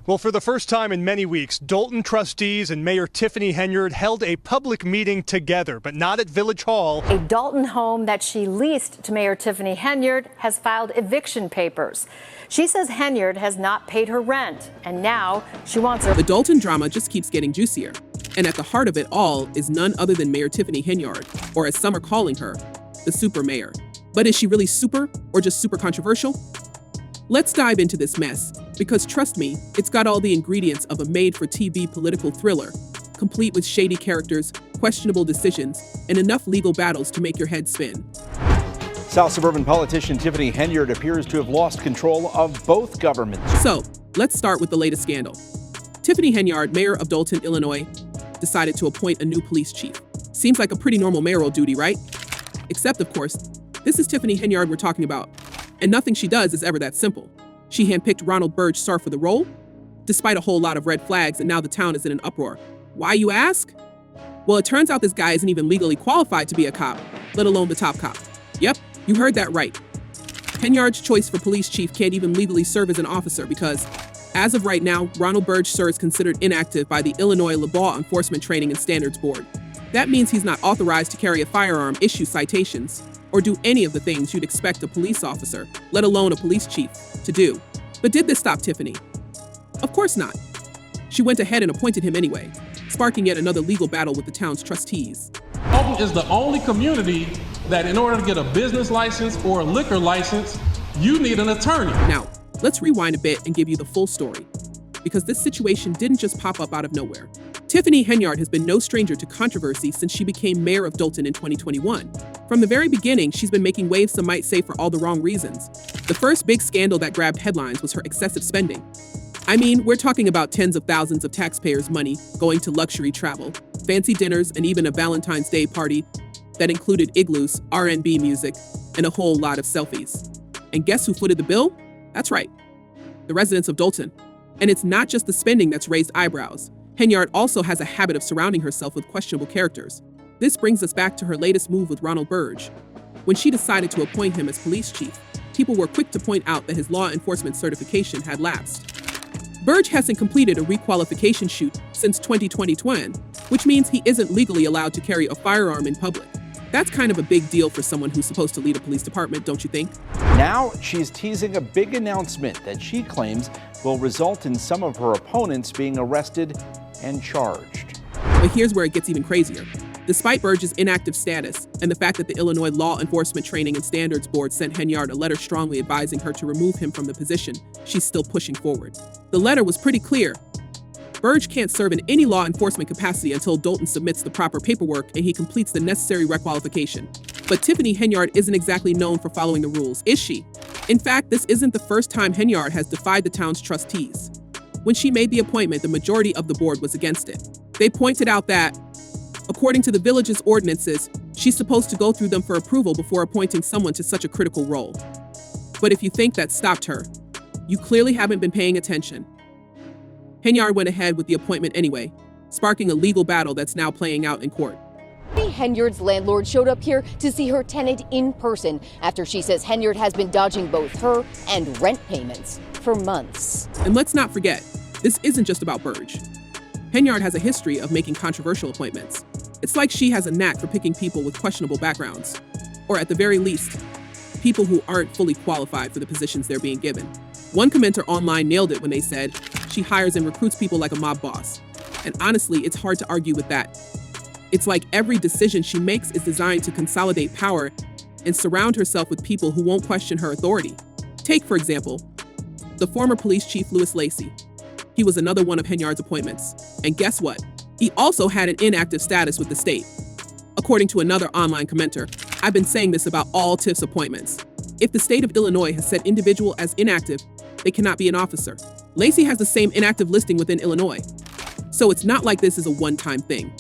Well, for the first time in many weeks, Dolton trustees and Mayor Tiffany Henyard held a public meeting together, but not at Village Hall. A Dolton home that she leased to Mayor Tiffany Henyard has filed eviction papers. She says Henyard has not paid her rent, and now she wants her. The Dolton drama just keeps getting juicier. And at the heart of it all is none other than Mayor Tiffany Henyard, or as some are calling her, the super mayor. But is she really super, or just super controversial? Let's dive into this mess, because trust me, it's got all the ingredients of a made-for-TV political thriller, complete with shady characters, questionable decisions, and enough legal battles to make your head spin. South suburban politician Tiffany Henyard appears to have lost control of both governments. So, let's start with the latest scandal. Tiffany Henyard, mayor of Dolton, Illinois, decided to appoint a new police chief. Seems like a pretty normal mayoral duty, right? Except, of course, this is Tiffany Henyard we're talking about. And nothing she does is ever that simple. She handpicked Ronald Burge Sr. for the role, despite a whole lot of red flags, and now the town is in an uproar. Why, you ask? Well, it turns out this guy isn't even legally qualified to be a cop, let alone the top cop. Yep, you heard that right. Henyard's choice for police chief can't even legally serve as an officer because, as of right now, Ronald Burge Sr. is considered inactive by the Illinois Law Enforcement Training and Standards Board. That means he's not authorized to carry a firearm, issue citations, or do any of the things you'd expect a police officer, let alone a police chief, to do. But did this stop Tiffany? Of course not. She went ahead and appointed him anyway, sparking yet another legal battle with the town's trustees. Dolton is the only community that in order to get a business license or a liquor license, you need an attorney. Now, let's rewind a bit and give you the full story, because this situation didn't just pop up out of nowhere. Tiffany Henyard has been no stranger to controversy since she became mayor of Dolton in 2021. From the very beginning, she's been making waves, some might say, for all the wrong reasons. The first big scandal that grabbed headlines was her excessive spending. I mean, we're talking about tens of thousands of taxpayers' money going to luxury travel, fancy dinners, and even a Valentine's Day party that included igloos, R&B music, and a whole lot of selfies. And guess who footed the bill? That's right, the residents of Dolton. And it's not just the spending that's raised eyebrows. Henyard also has a habit of surrounding herself with questionable characters. This brings us back to her latest move with Ronald Burge. When she decided to appoint him as police chief, people were quick to point out that his law enforcement certification had lapsed. Burge hasn't completed a requalification shoot since 2021, which means he isn't legally allowed to carry a firearm in public. That's kind of a big deal for someone who's supposed to lead a police department, don't you think? Now she's teasing a big announcement that she claims will result in some of her opponents being arrested and charged. But here's where it gets even crazier. Despite Burge's inactive status and the fact that the Illinois Law Enforcement Training and Standards Board sent Henyard a letter strongly advising her to remove him from the position, she's still pushing forward. The letter was pretty clear. Burge can't serve in any law enforcement capacity until Dolton submits the proper paperwork and he completes the necessary requalification. But Tiffany Henyard isn't exactly known for following the rules, is she? In fact, this isn't the first time Henyard has defied the town's trustees. When she made the appointment, the majority of the board was against it. They pointed out that, according to the village's ordinances, she's supposed to go through them for approval before appointing someone to such a critical role. But if you think that stopped her, you clearly haven't been paying attention. Henyard went ahead with the appointment anyway, sparking a legal battle that's now playing out in court. Henyard's landlord showed up here to see her tenant in person after she says Henyard has been dodging both her and rent payments for months. And let's not forget, this isn't just about Burge. Henyard has a history of making controversial appointments. It's like she has a knack for picking people with questionable backgrounds, or at the very least, people who aren't fully qualified for the positions they're being given. One commenter online nailed it when they said, she hires and recruits people like a mob boss. And honestly, it's hard to argue with that. It's like every decision she makes is designed to consolidate power and surround herself with people who won't question her authority. Take, for example, the former police chief Louis Lacey. He was another one of Henyard's appointments. And guess what? He also had an inactive status with the state. According to another online commenter, I've been saying this about all Tiff's appointments. If the state of Illinois has set individual as inactive, they cannot be an officer. Lacey has the same inactive listing within Illinois. So it's not like this is a one-time thing.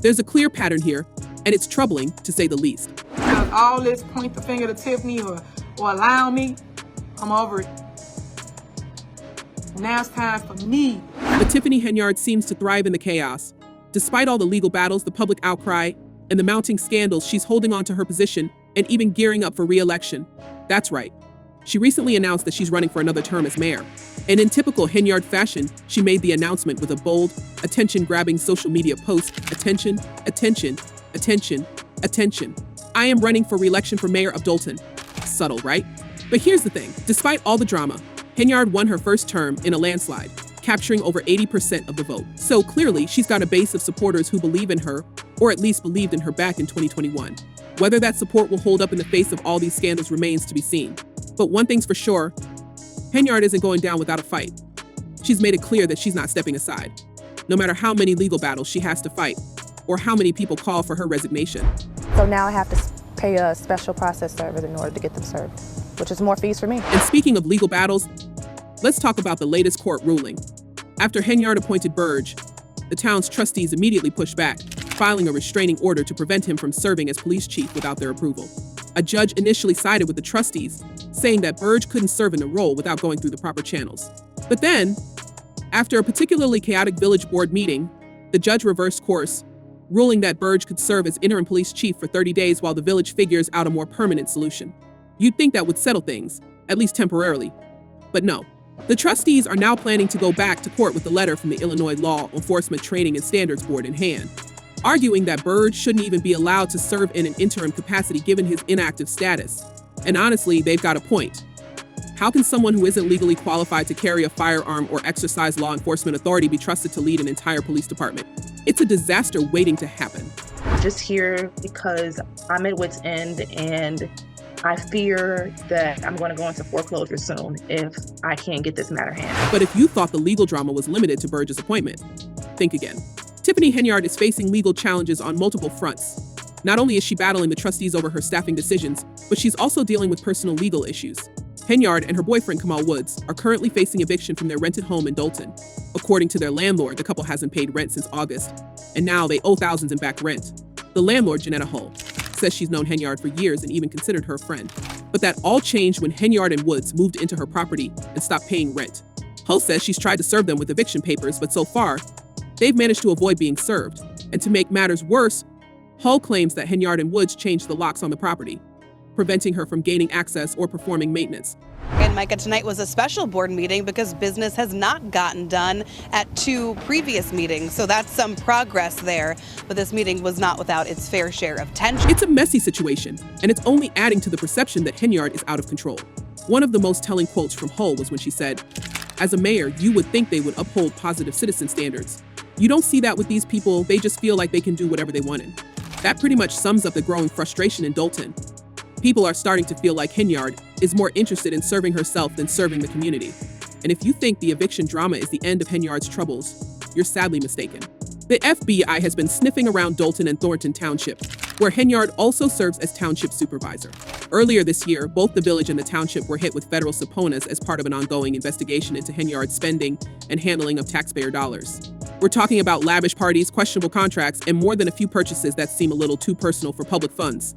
There's a clear pattern here, and it's troubling to say the least. Because all this point the finger to Tiffany or allow me, I'm over it. Now it's time for me. But Tiffany Henyard seems to thrive in the chaos. Despite all the legal battles, the public outcry, and the mounting scandals, she's holding on to her position and even gearing up for re-election. That's right. She recently announced that she's running for another term as mayor. And in typical Henyard fashion, she made the announcement with a bold, attention-grabbing social media post. Attention, attention, attention, attention. I am running for re-election for mayor of Dolton. Subtle, right? But here's the thing. Despite all the drama, Henyard won her first term in a landslide, capturing over 80% of the vote. So clearly, she's got a base of supporters who believe in her, or at least believed in her back in 2021. Whether that support will hold up in the face of all these scandals remains to be seen. But one thing's for sure, Henyard isn't going down without a fight. She's made it clear that she's not stepping aside, no matter how many legal battles she has to fight, or how many people call for her resignation. So now I have to pay a special process server in order to get them served, which is more fees for me. And speaking of legal battles, let's talk about the latest court ruling. After Henyard appointed Burge, the town's trustees immediately pushed back, filing a restraining order to prevent him from serving as police chief without their approval. A judge initially sided with the trustees, saying that Burge couldn't serve in the role without going through the proper channels. But then, after a particularly chaotic village board meeting, the judge reversed course, ruling that Burge could serve as interim police chief for 30 days while the village figures out a more permanent solution. You'd think that would settle things, at least temporarily. But no. The trustees are now planning to go back to court with a letter from the Illinois Law Enforcement Training and Standards Board in hand, arguing that Burge shouldn't even be allowed to serve in an interim capacity given his inactive status. And honestly, they've got a point. How can someone who isn't legally qualified to carry a firearm or exercise law enforcement authority be trusted to lead an entire police department? It's a disaster waiting to happen. Just here because I'm at wit's end and I fear that I'm going to go into foreclosure soon if I can't get this matter handled. But if you thought the legal drama was limited to Burge's appointment, think again. Tiffany Henyard is facing legal challenges on multiple fronts. Not only is she battling the trustees over her staffing decisions, but she's also dealing with personal legal issues. Henyard and her boyfriend Kamal Woods are currently facing eviction from their rented home in Dolton. According to their landlord, the couple hasn't paid rent since August, and now they owe thousands in back rent. The landlord, Janetta Hull, says she's known Henyard for years and even considered her a friend. But that all changed when Henyard and Woods moved into her property and stopped paying rent. Hull says she's tried to serve them with eviction papers, but so far, they've managed to avoid being served. And to make matters worse, Hull claims that Henyard and Woods changed the locks on the property, preventing her from gaining access or performing maintenance. And Micah, tonight was a special board meeting because business has not gotten done at 2 previous meetings. So that's some progress there. But this meeting was not without its fair share of tension. It's a messy situation, and it's only adding to the perception that Henyard is out of control. One of the most telling quotes from Hull was when she said, "As a mayor, you would think they would uphold positive citizen standards. You don't see that with these people. They just feel like they can do whatever they wanted." That pretty much sums up the growing frustration in Dolton. People are starting to feel like Henyard is more interested in serving herself than serving the community. And if you think the eviction drama is the end of Henyard's troubles, you're sadly mistaken. The FBI has been sniffing around Dolton and Thornton Township, where Henyard also serves as township supervisor. Earlier this year, both the village and the township were hit with federal subpoenas as part of an ongoing investigation into Henyard's spending and handling of taxpayer dollars. We're talking about lavish parties, questionable contracts, and more than a few purchases that seem a little too personal for public funds.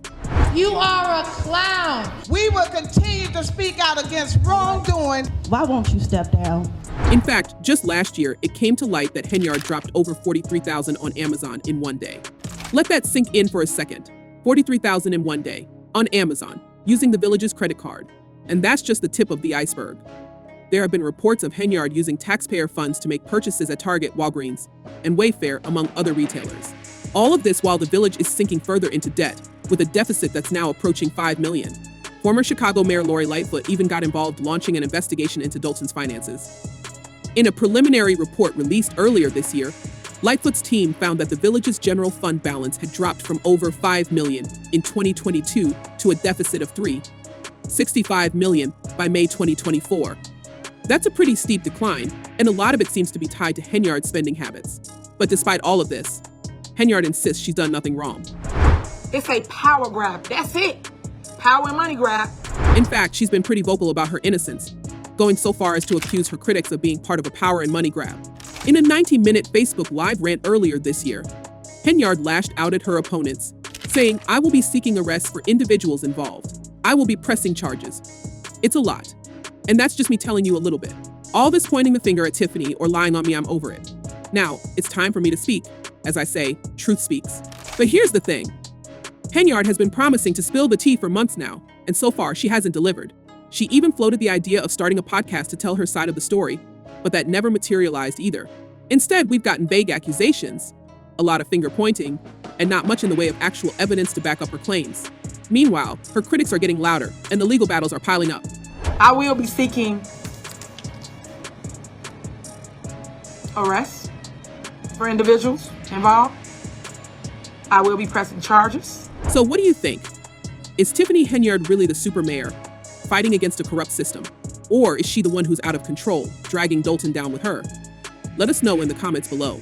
You are a clown. We will continue to speak out against wrongdoing. Why won't you step down? In fact, just last year, it came to light that Henyard dropped over $43,000 on Amazon in one day. Let that sink in for a second. $43,000 in one day, on Amazon, using the village's credit card. And that's just the tip of the iceberg. There have been reports of Henyard using taxpayer funds to make purchases at Target, Walgreens, and Wayfair, among other retailers. All of this while the village is sinking further into debt, with a deficit that's now approaching $5 million. Former Chicago Mayor Lori Lightfoot even got involved launching an investigation into Dolton's finances. In a preliminary report released earlier this year, Lightfoot's team found that the village's general fund balance had dropped from over $5 million in 2022 to a deficit of $65 million by May 2024. That's a pretty steep decline, and a lot of it seems to be tied to Henyard's spending habits. But despite all of this, Henyard insists she's done nothing wrong. It's a power grab. That's it. Power and money grab. In fact, she's been pretty vocal about her innocence, going so far as to accuse her critics of being part of a power and money grab. In a 90-minute Facebook Live rant earlier this year, Henyard lashed out at her opponents, saying, "I will be seeking arrests for individuals involved. I will be pressing charges." It's a lot. And that's just me telling you a little bit. All this pointing the finger at Tiffany or lying on me, I'm over it. Now, it's time for me to speak. As I say, truth speaks. But here's the thing. Henyard has been promising to spill the tea for months now, and so far she hasn't delivered. She even floated the idea of starting a podcast to tell her side of the story, but that never materialized either. Instead, we've gotten vague accusations, a lot of finger pointing, and not much in the way of actual evidence to back up her claims. Meanwhile, her critics are getting louder, and the legal battles are piling up. I will be seeking arrests for individuals involved. I will be pressing charges. So what do you think? Is Tiffany Henyard really the super mayor, fighting against a corrupt system? Or is she the one who's out of control, dragging Dolton down with her? Let us know in the comments below.